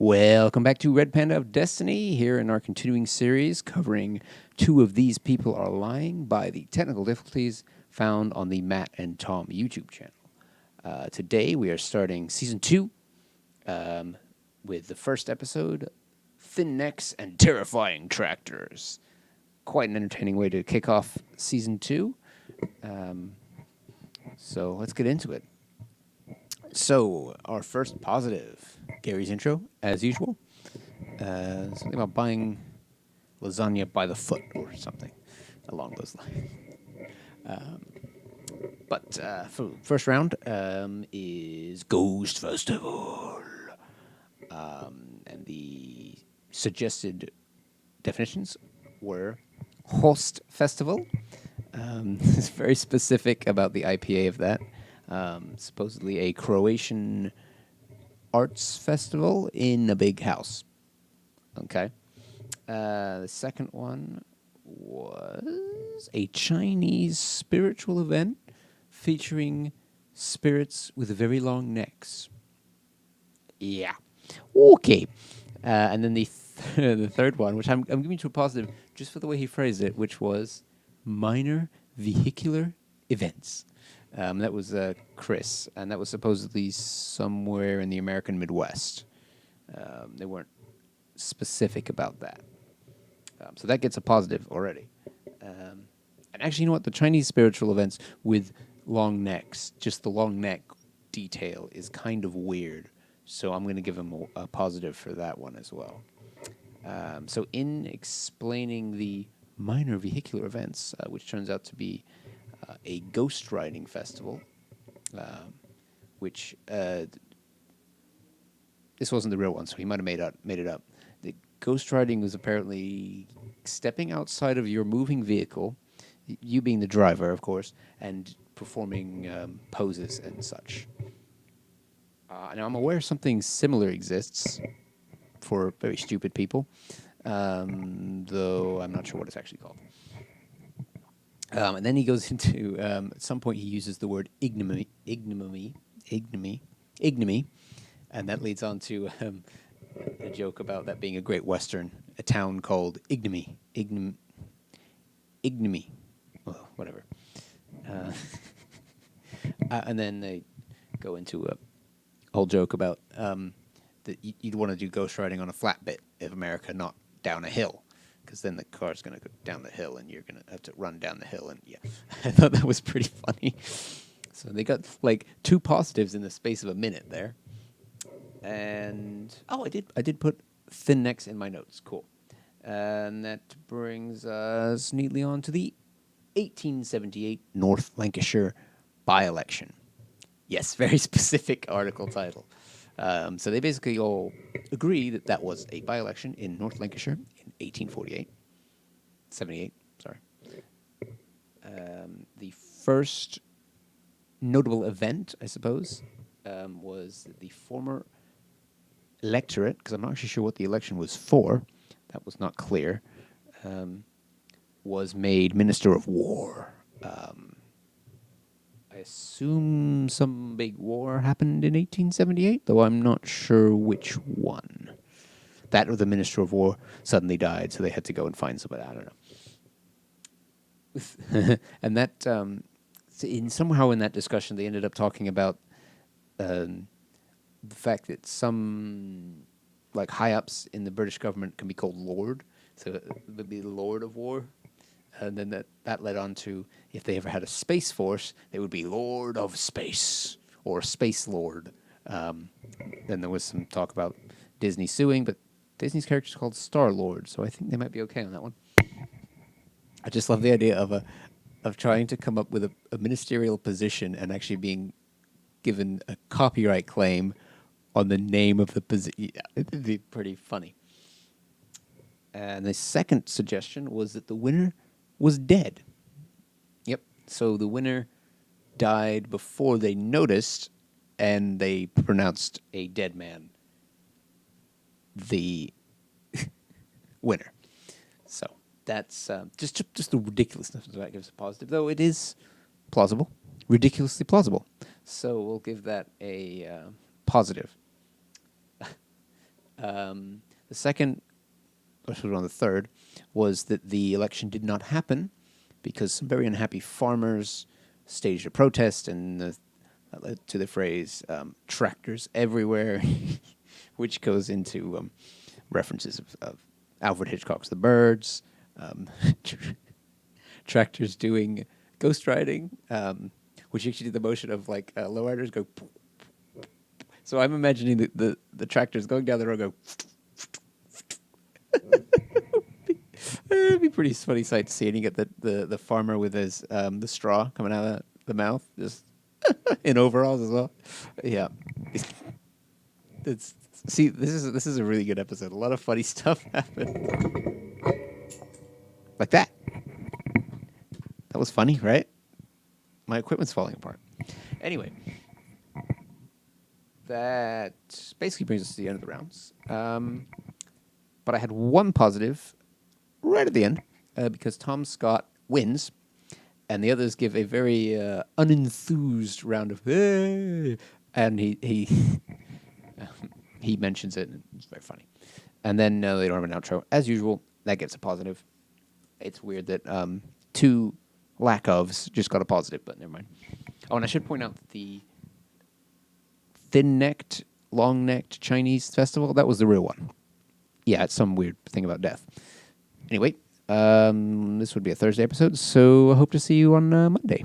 Welcome back to Red Panda of Destiny, here in our continuing series covering Two of These People Are Lying by the technical difficulties found on the Matt and Tom YouTube channel. Today we are starting Season 2 with the first episode, Thin Necks and Terrifying Tractors. Quite an entertaining way to kick off Season 2. So let's get into it. So, our first positive, Gary's intro, as usual. Something about buying lasagna by the foot or something along those lines. But for first round is Ghost Festival. And the suggested definitions were Host Festival. It's very specific about the IPA of that. Supposedly a Croatian arts festival in a big house. Okay. The second one was a Chinese spiritual event featuring spirits with very long necks. Yeah. Okay. And then the third one, which I'm giving to a positive just for the way he phrased it, which was minor vehicular events. That was Chris, and that was supposedly somewhere in the American Midwest. They weren't specific about that. So that gets a positive already. And actually, you know what? The Chinese spiritual events with long necks, just the long neck detail is kind of weird. So I'm going to give him a positive for that one as well. So in explaining the minor vehicular events, which turns out to be a ghost riding festival, which this wasn't the real one, so he might have made it up. The ghost riding was apparently stepping outside of your moving vehicle, you being the driver, of course, and performing poses and such. Now, I'm aware something similar exists for very stupid people, though I'm not sure what it's actually called. And then he goes into, at some point he uses the word ignominy, and that leads on to a joke about that being a great Western, a town called Ignominy, well, whatever. And then they go into a whole joke about that you'd want to do ghost riding on a flatbed if America, not down a hill. Because then the car's going to go down the hill, and you're going to have to run down the hill. And yeah, I thought that was pretty funny. So they got like two positives in the space of a minute there. And I did put thin necks in my notes. Cool. And that brings us neatly on to the 1878 North Lancashire by-election. Yes, very specific article title. So they basically all agree that that was a by-election in North Lancashire in 1848. 78, sorry. The first notable event, I suppose, was the former electorate, because I'm not actually sure what the election was for, that was not clear, was made Minister of War. I assume some big war happened in 1878, though I'm not sure which one. That or the Minister of War suddenly died, so they had to go and find somebody. I don't know. And that, somehow in that discussion, they ended up talking about the fact that some like high-ups in the British government can be called Lord, so it would be the Lord of War. And then that led on to, if they ever had a space force, they would be Lord of Space, or Space Lord. Then there was some talk about Disney suing, but Disney's character is called Star-Lord, so I think they might be okay on that one. I just love the idea of trying to come up with a ministerial position and actually being given a copyright claim on the name of the position. Yeah, it'd be pretty funny. And the second suggestion was that the winner was dead. Yep. So the winner died before they noticed, and they pronounced a dead man the winner. So that's just the ridiculousness of that gives a positive, though it is plausible, ridiculously plausible. So we'll give that a positive. The second, or sort of on the third, was that the election did not happen because some very unhappy farmers staged a protest, and that led to the phrase "tractors everywhere," which goes into references of Alfred Hitchcock's *The Birds*, um, tractors doing ghost riding, which actually did the motion of like lowriders go. So I'm imagining the tractors going down the road go. It'd be pretty funny sight to see, and you get the farmer with his the straw coming out of the mouth, just in overalls as well. Yeah, it's see this is a really good episode. A lot of funny stuff happened, like that. That was funny, right? My equipment's falling apart. Anyway, that basically brings us to the end of the rounds. But I had one positive right at the end because Tom Scott wins, and the others give a very unenthused round of "Hey!" and he he mentions it, and it's very funny. And then they don't have an outro as usual. That gets a positive. It's weird that two lack ofs just got a positive, but never mind. Oh, and I should point out that the thin-necked, long-necked Chinese festival, that was the real one. Yeah, it's some weird thing about death. Anyway, this would be a Thursday episode, so I hope to see you on Monday.